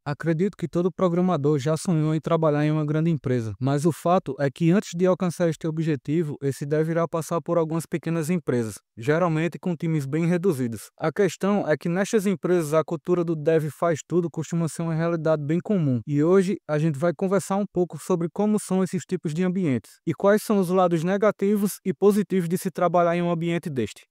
Acredito que todo programador já sonhou em trabalhar em uma grande empresa, mas o fato é que antes de alcançar este objetivo, esse deverá passar por algumas pequenas empresas, geralmente com times bem reduzidos. A questão é que nestas empresas a cultura do dev faz tudo costuma ser uma realidade bem comum, e hoje a gente vai conversar um pouco sobre como são esses tipos de ambientes e quais são os lados negativos e positivos de se trabalhar em um ambiente deste.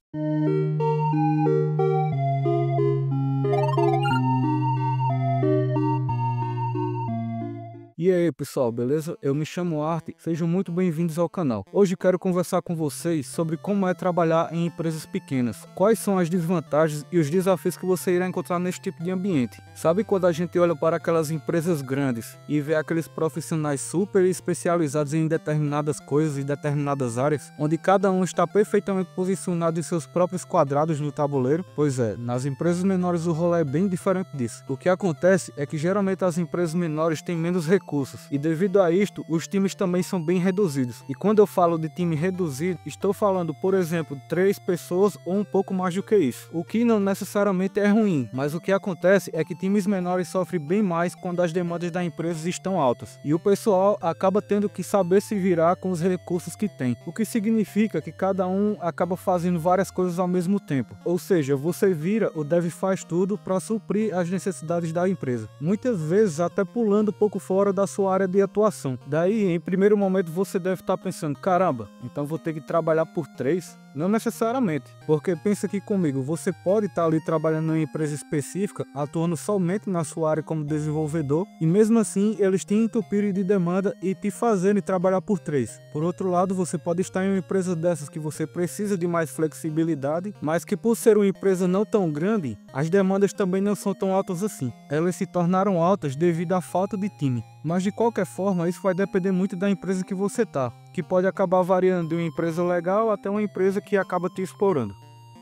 E aí pessoal, beleza? Eu me chamo Art, sejam muito bem-vindos ao canal. Hoje quero conversar com vocês sobre como é trabalhar em empresas pequenas, quais são as desvantagens e os desafios que você irá encontrar nesse tipo de ambiente. Sabe quando a gente olha para aquelas empresas grandes e vê aqueles profissionais super especializados em determinadas coisas e determinadas áreas, onde cada um está perfeitamente posicionado em seus próprios quadrados no tabuleiro? Pois é, nas empresas menores o rolê é bem diferente disso. O que acontece é que geralmente as empresas menores têm menos recursos, e devido a isto, os times também são bem reduzidos. E quando eu falo de time reduzido, estou falando, por exemplo, 3 pessoas ou um pouco mais do que isso. O que não necessariamente é ruim, mas o que acontece é que times menores sofrem bem mais quando as demandas da empresa estão altas. E o pessoal acaba tendo que saber se virar com os recursos que tem. O que significa que cada um acaba fazendo várias coisas ao mesmo tempo. Ou seja, você vira, o dev faz tudo para suprir as necessidades da empresa. Muitas vezes até pulando um pouco fora da sua área de atuação. Daí, em primeiro momento, você deve estar pensando, caramba, então vou ter que trabalhar por 3? Não necessariamente, porque pensa aqui comigo, você pode estar ali trabalhando em uma empresa específica, atuando somente na sua área como desenvolvedor, e mesmo assim eles te entupirem de demanda e te fazerem trabalhar por 3. Por outro lado, você pode estar em uma empresa dessas que você precisa de mais flexibilidade, mas que por ser uma empresa não tão grande, as demandas também não são tão altas assim. Elas se tornaram altas devido à falta de time. Mas de qualquer forma, isso vai depender muito da empresa que você está, que pode acabar variando de uma empresa legal até uma empresa que acaba te explorando.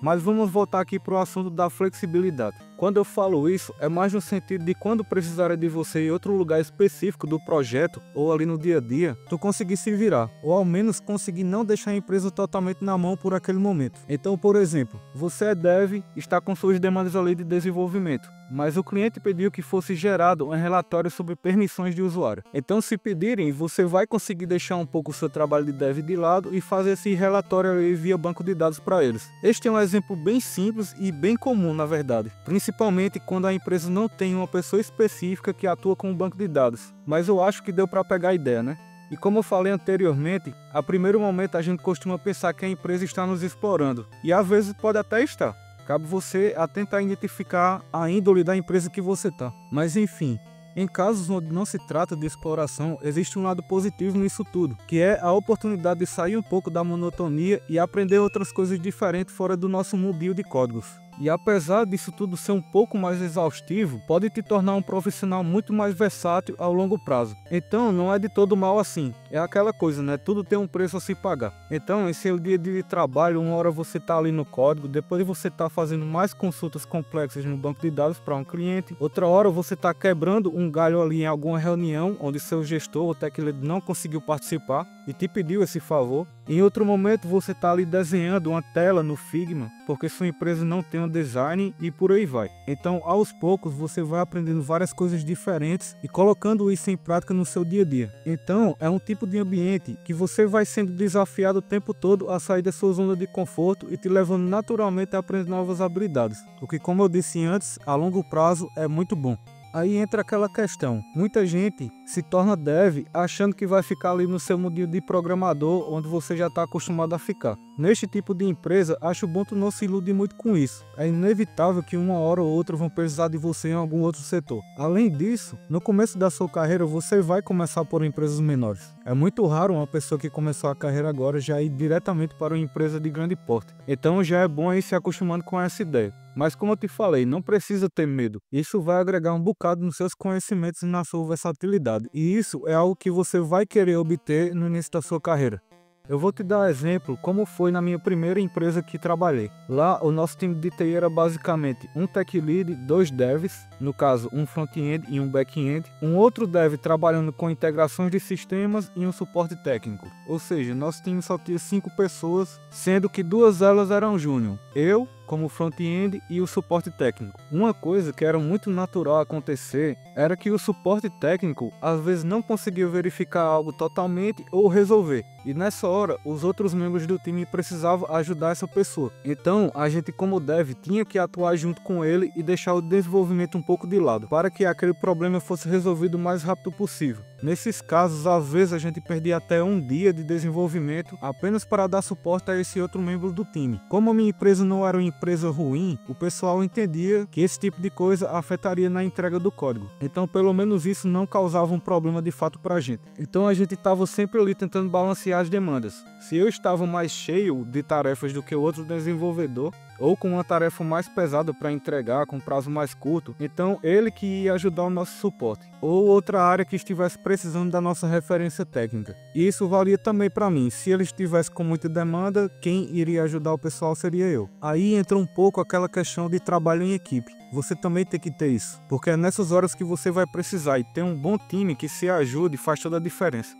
Mas vamos voltar aqui para o assunto da flexibilidade. Quando eu falo isso, é mais no sentido de quando precisarem de você em outro lugar específico do projeto, ou ali no dia a dia, tu conseguir se virar, ou ao menos conseguir não deixar a empresa totalmente na mão por aquele momento. Então, por exemplo, você é dev, está com suas demandas ali de desenvolvimento, mas o cliente pediu que fosse gerado um relatório sobre permissões de usuário. Então, se pedirem, você vai conseguir deixar um pouco o seu trabalho de dev de lado e fazer esse relatório aí via banco de dados para eles. Este é um exemplo bem simples e bem comum, na verdade, principalmente quando a empresa não tem uma pessoa específica que atua com um banco de dados. Mas eu acho que deu para pegar a ideia, né? E como eu falei anteriormente, a primeiro momento a gente costuma pensar que a empresa está nos explorando, e às vezes pode até estar. Cabe você a tentar identificar a índole da empresa que você está. Mas enfim, em casos onde não se trata de exploração, existe um lado positivo nisso tudo, que é a oportunidade de sair um pouco da monotonia e aprender outras coisas diferentes fora do nosso mundinho de códigos. E apesar disso tudo ser um pouco mais exaustivo, pode te tornar um profissional muito mais versátil ao longo prazo. Então não é de todo mal assim. É aquela coisa, né? Tudo tem um preço a se pagar. Então esse é o dia de trabalho, uma hora você tá ali no código, depois você tá fazendo mais consultas complexas no banco de dados para um cliente, outra hora você tá quebrando um galho ali em alguma reunião onde seu gestor ou tech lead não conseguiu participar e te pediu esse favor. Em outro momento você está ali desenhando uma tela no Figma, porque sua empresa não tem um design e por aí vai. Então aos poucos você vai aprendendo várias coisas diferentes e colocando isso em prática no seu dia a dia. Então é um tipo de ambiente que você vai sendo desafiado o tempo todo a sair da sua zona de conforto e te levando naturalmente a aprender novas habilidades. O que, como eu disse antes, a longo prazo é muito bom. Aí entra aquela questão, muita gente se torna dev achando que vai ficar ali no seu mundinho de programador onde você já está acostumado a ficar. Neste tipo de empresa, acho bom tu não se iludir muito com isso. É inevitável que uma hora ou outra vão precisar de você em algum outro setor. Além disso, no começo da sua carreira você vai começar por empresas menores. É muito raro uma pessoa que começou a carreira agora já ir diretamente para uma empresa de grande porte. Então já é bom ir se acostumando com essa ideia. Mas como eu te falei, não precisa ter medo. Isso vai agregar um bocado nos seus conhecimentos e na sua versatilidade. E isso é algo que você vai querer obter no início da sua carreira. Eu vou te dar exemplo como foi na minha primeira empresa que trabalhei. Lá o nosso time de TI era basicamente um tech lead, 2 devs, no caso um front-end e um back-end, um outro dev trabalhando com integrações de sistemas e um suporte técnico. Ou seja, nosso time só tinha 5 pessoas, sendo que 2 delas eram júnior. Eu, como o front-end e o suporte técnico. Uma coisa que era muito natural acontecer era que o suporte técnico às vezes não conseguia verificar algo totalmente ou resolver, e nessa hora os outros membros do time precisavam ajudar essa pessoa. Então a gente, como dev, tinha que atuar junto com ele e deixar o desenvolvimento um pouco de lado, para que aquele problema fosse resolvido o mais rápido possível. Nesses casos, às vezes a gente perdia até um dia de desenvolvimento apenas para dar suporte a esse outro membro do time. Como a minha empresa não era uma empresa ruim, o pessoal entendia que esse tipo de coisa afetaria na entrega do código. Então pelo menos isso não causava um problema de fato para a gente. Então a gente estava sempre ali tentando balancear as demandas. Se eu estava mais cheio de tarefas do que o outro desenvolvedor, ou com uma tarefa mais pesada para entregar, com prazo mais curto, então ele que ia ajudar o nosso suporte, ou outra área que estivesse precisando da nossa referência técnica. E isso valia também para mim. Se ele estivesse com muita demanda, quem iria ajudar o pessoal seria eu. Aí entra um pouco aquela questão de trabalho em equipe. Você também tem que ter isso, porque é nessas horas que você vai precisar, e ter um bom time que se ajude faz toda a diferença.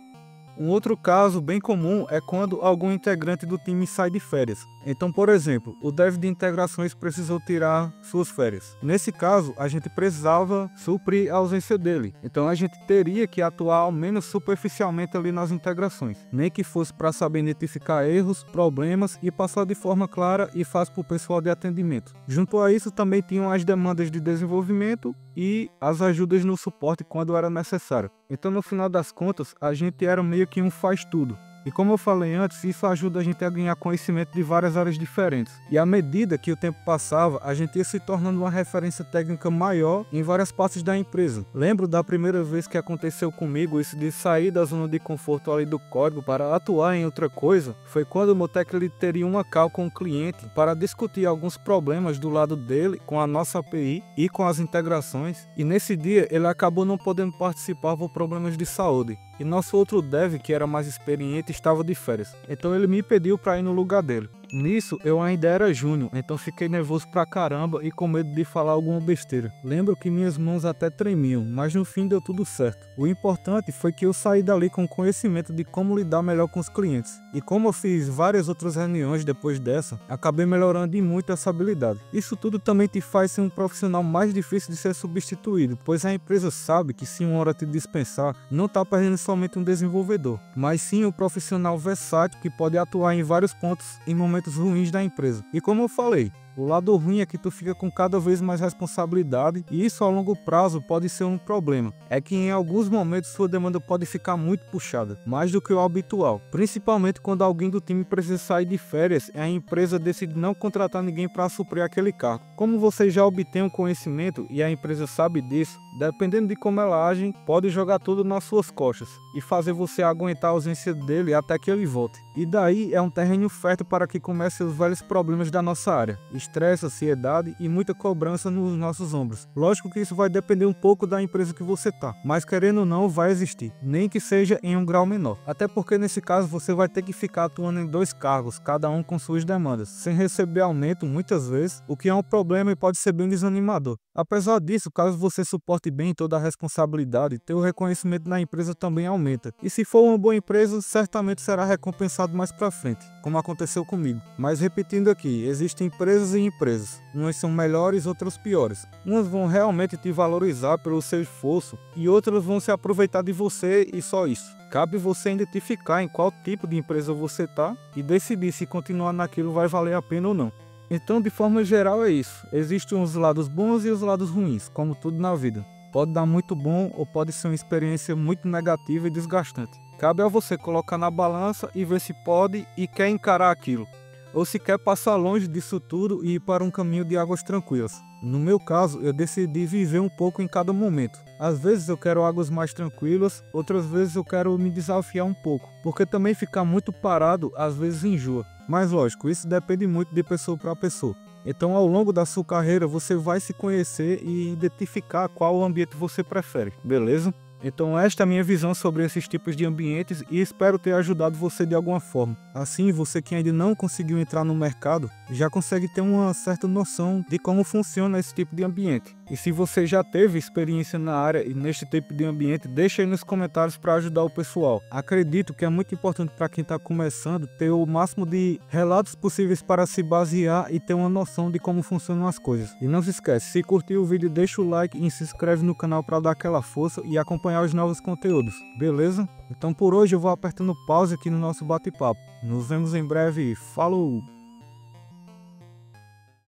Um outro caso bem comum é quando algum integrante do time sai de férias. Então, por exemplo, o dev de integrações precisou tirar suas férias. Nesse caso, a gente precisava suprir a ausência dele. Então a gente teria que atuar ao menos superficialmente ali nas integrações, nem que fosse para saber identificar erros, problemas e passar de forma clara e fácil para o pessoal de atendimento. Junto a isso também tinham as demandas de desenvolvimento e as ajudas no suporte quando era necessário. Então no final das contas, a gente era meio que um faz-tudo. E como eu falei antes, isso ajuda a gente a ganhar conhecimento de várias áreas diferentes. E à medida que o tempo passava, a gente ia se tornando uma referência técnica maior em várias partes da empresa. Lembro da primeira vez que aconteceu comigo isso de sair da zona de conforto ali do código para atuar em outra coisa. Foi quando o meu tech lead teria uma call com o cliente para discutir alguns problemas do lado dele com a nossa API e com as integrações. E nesse dia ele acabou não podendo participar por problemas de saúde. E nosso outro dev, que era mais experiente, estava de férias. Então ele me pediu para ir no lugar dele. Nisso eu ainda era júnior, então fiquei nervoso pra caramba e com medo de falar alguma besteira. Lembro que minhas mãos até tremiam, mas no fim deu tudo certo. O importante foi que eu saí dali com conhecimento de como lidar melhor com os clientes. E como eu fiz várias outras reuniões depois dessa, acabei melhorando em muito essa habilidade. Isso tudo também te faz ser um profissional mais difícil de ser substituído, pois a empresa sabe que se uma hora te dispensar, não está perdendo somente um desenvolvedor, mas sim um profissional versátil que pode atuar em vários pontos em momentos ruins da empresa. E como eu falei, o lado ruim é que tu fica com cada vez mais responsabilidade e isso a longo prazo pode ser um problema. É que em alguns momentos sua demanda pode ficar muito puxada, mais do que o habitual. Principalmente quando alguém do time precisa sair de férias e a empresa decide não contratar ninguém para suprir aquele cargo. Como você já obtém um conhecimento e a empresa sabe disso, dependendo de como ela age, pode jogar tudo nas suas costas e fazer você aguentar a ausência dele até que ele volte. E daí é um terreno fértil para que comecem os velhos problemas da nossa área. Estresse, ansiedade e muita cobrança nos nossos ombros. Lógico que isso vai depender um pouco da empresa que você tá, mas querendo ou não vai existir, nem que seja em um grau menor. Até porque nesse caso você vai ter que ficar atuando em 2 cargos, cada um com suas demandas, sem receber aumento muitas vezes, o que é um problema e pode ser bem desanimador. Apesar disso, caso você suporte bem toda a responsabilidade, teu reconhecimento na empresa também aumenta. E se for uma boa empresa, certamente será recompensado mais pra frente, como aconteceu comigo. Mas repetindo aqui, existem empresas e empresas. Umas são melhores, outras piores. Umas vão realmente te valorizar pelo seu esforço e outras vão se aproveitar de você e só isso. Cabe você identificar em qual tipo de empresa você tá e decidir se continuar naquilo vai valer a pena ou não. Então, de forma geral, é isso. Existem os lados bons e os lados ruins, como tudo na vida. Pode dar muito bom ou pode ser uma experiência muito negativa e desgastante. Cabe a você colocar na balança e ver se pode e quer encarar aquilo, ou se quer passar longe disso tudo e ir para um caminho de águas tranquilas. No meu caso, eu decidi viver um pouco em cada momento. Às vezes eu quero águas mais tranquilas, outras vezes eu quero me desafiar um pouco, porque também ficar muito parado às vezes enjoa. Mas lógico, isso depende muito de pessoa para pessoa. Então ao longo da sua carreira você vai se conhecer e identificar qual ambiente você prefere, beleza? Então esta é a minha visão sobre esses tipos de ambientes e espero ter ajudado você de alguma forma. Assim, você que ainda não conseguiu entrar no mercado, já consegue ter uma certa noção de como funciona esse tipo de ambiente. E se você já teve experiência na área e neste tipo de ambiente, deixa aí nos comentários para ajudar o pessoal. Acredito que é muito importante para quem está começando ter o máximo de relatos possíveis para se basear e ter uma noção de como funcionam as coisas. E não se esquece, se curtiu o vídeo, deixa o like e se inscreve no canal para dar aquela força e acompanhar os novos conteúdos, beleza? Então por hoje eu vou apertando pause aqui no nosso bate-papo. Nos vemos em breve, falou!